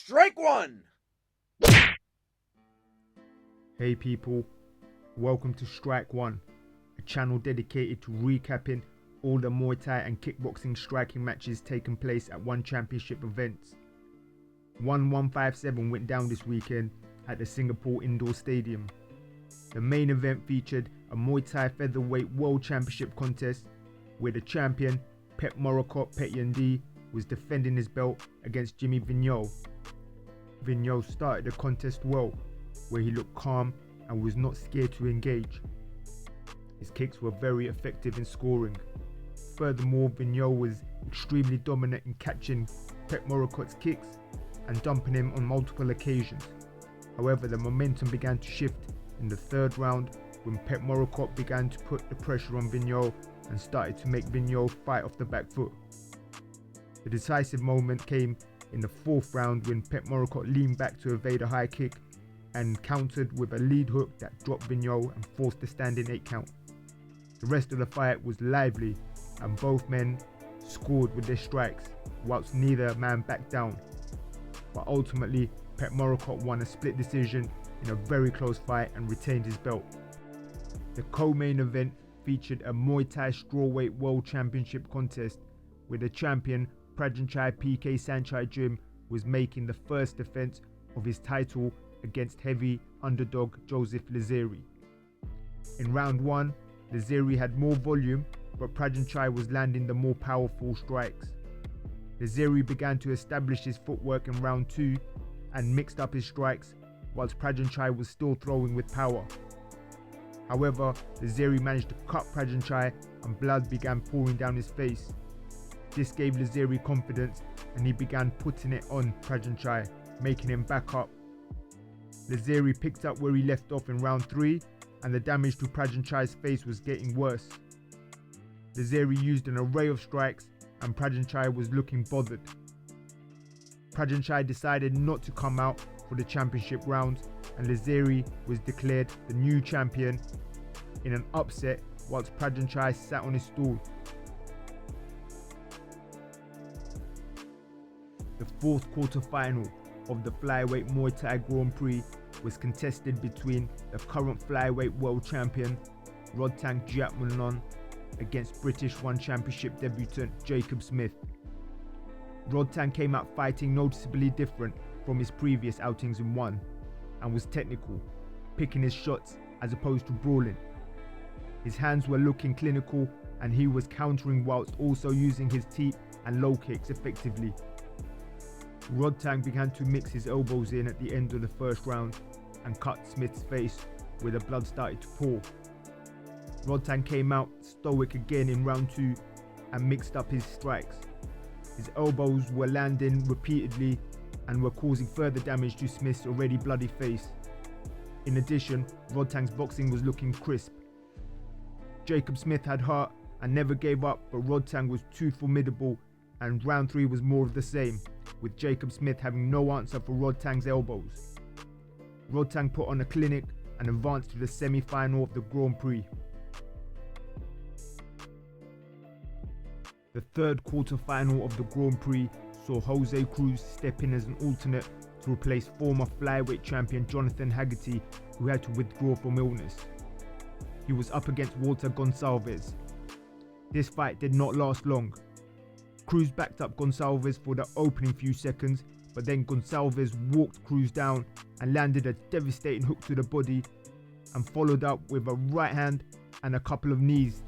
Strike one! Hey people, welcome to Strike One, a channel dedicated to recapping all the Muay Thai and kickboxing striking matches taking place at one championship events. 157 went down this weekend at the Singapore Indoor Stadium. The main event featured a Muay Thai featherweight world championship contest where the champion Petchmorakot was defending his belt against Jimmy Vienot. Vienot started the contest well, where he looked calm and was not scared to engage. His kicks were very effective in scoring. Furthermore, Vienot was extremely dominant in catching Petchmorakot's kicks and dumping him on multiple occasions. However, the momentum began to shift in the third round when Petchmorakot began to put the pressure on Vienot and started to make Vienot fight off the back foot. The decisive moment came in the fourth round when Petchmorakot leaned back to evade a high kick and countered with a lead hook that dropped Vienot and forced the standing 8 count. The rest of the fight was lively and both men scored with their strikes whilst neither man backed down. But ultimately, Petchmorakot won a split decision in a very close fight and retained his belt. The co-main event featured a Muay Thai strawweight world championship contest where the champion Prajanchai PK Sanchai Jim was making the first defense of his title against heavy underdog Joseph Lazeri. In round 1, Lazeri had more volume, but Prajanchai was landing the more powerful strikes. Lazeri began to establish his footwork in round 2 and mixed up his strikes, whilst Prajanchai was still throwing with power. However, Lazeri managed to cut Prajanchai and blood began pouring down his face. This gave Lazeri confidence and he began putting it on Prajanchai, making him back up. Lazeri picked up where he left off in round 3 and the damage to Prajanchai's face was getting worse. Lazeri used an array of strikes and Prajanchai was looking bothered. Prajanchai decided not to come out for the championship rounds and Lazeri was declared the new champion in an upset whilst Prajanchai sat on his stool. The fourth quarter-final of the flyweight Muay Thai Grand Prix was contested between the current flyweight world champion Rodtang Jiatmunon against British One Championship debutant Jacob Smith. Rodtang came out fighting noticeably different from his previous outings in one and was technical, picking his shots as opposed to brawling. His hands were looking clinical and he was countering whilst also using his teep and low kicks effectively. Rodtang began to mix his elbows in at the end of the first round and cut Smith's face where the blood started to pour. Rodtang came out stoic again in round 2 and mixed up his strikes. His elbows were landing repeatedly and were causing further damage to Smith's already bloody face. In addition, Rodtang's boxing was looking crisp. Jacob Smith had heart and never gave up, but Rodtang was too formidable and round 3 was more of the same, with Jacob Smith having no answer for Rodtang's elbows. Rodtang put on a clinic and advanced to the semi-final of the Grand Prix. The third quarter-final of the Grand Prix saw Jose Cruz step in as an alternate to replace former flyweight champion Jonathan Haggerty, who had to withdraw from illness. He was up against Walter Gonçalves. This fight did not last long. Cruz backed up Gonçalves for the opening few seconds, but then Gonçalves walked Cruz down and landed a devastating hook to the body and followed up with a right hand and a couple of knees.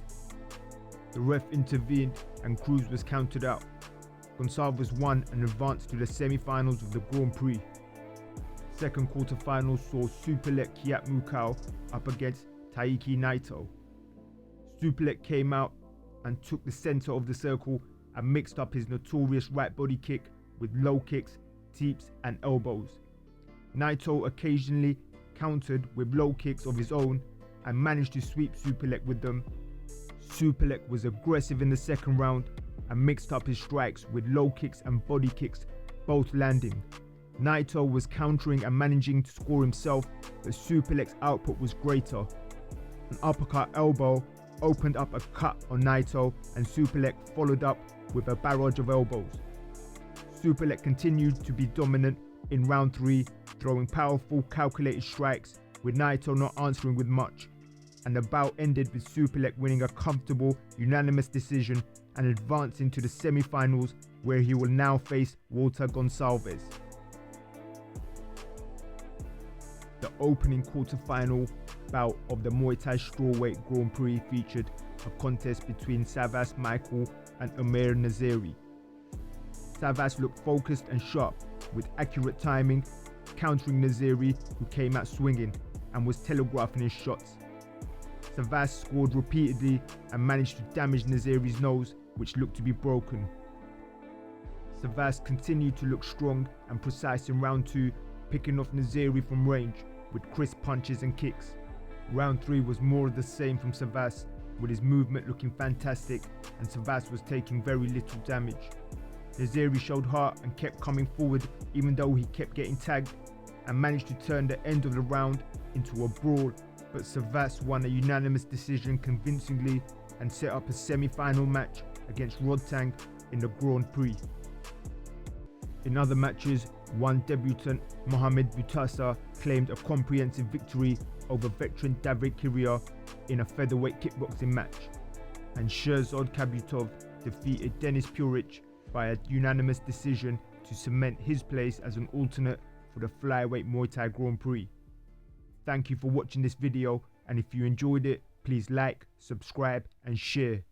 The ref intervened and Cruz was counted out. Gonçalves won and advanced to the semi-finals of the Grand Prix. Second quarter-final saw Superlek Kiatmukau up against Taiki Naito. Superlek came out and took the centre of the circle and mixed up his notorious right body kick with low kicks, teeps and elbows. Naito occasionally countered with low kicks of his own and managed to sweep Superlek with them. Superlek was aggressive in the second round and mixed up his strikes with low kicks and body kicks, both landing. Naito was countering and managing to score himself, but Superlek's output was greater. An uppercut elbow opened up a cut on Naito and Superlek followed up with a barrage of elbows. Superlek continued to be dominant in round 3, throwing powerful, calculated strikes, with Naito not answering with much. And the bout ended with Superlek winning a comfortable, unanimous decision and advancing to the semi-finals, where he will now face Walter Gonçalves. The opening quarter-final bout of the Muay Thai Strawweight Grand Prix featured a contest between Savas Michael and Amir Nazeri. Savas looked focused and sharp, with accurate timing, countering Nazeri, who came out swinging and was telegraphing his shots. Savas scored repeatedly and managed to damage Nazeri's nose, which looked to be broken. Savas continued to look strong and precise in round 2, picking off Nazeri from range with crisp punches and kicks. Round 3 was more of the same from Savas, with his movement looking fantastic and Savas was taking very little damage. Nazeri showed heart and kept coming forward even though he kept getting tagged, and managed to turn the end of the round into a brawl, but Savas won a unanimous decision convincingly and set up a semi-final match against Rodtang in the Grand Prix. In other matches, one debutant, Mohamed Butasa, claimed a comprehensive victory over veteran David Kiria in a featherweight kickboxing match, and Sherzod Kabutov defeated Denis Puric by a unanimous decision to cement his place as an alternate for the flyweight Muay Thai Grand Prix. Thank you for watching this video, and if you enjoyed it, please like, subscribe and share.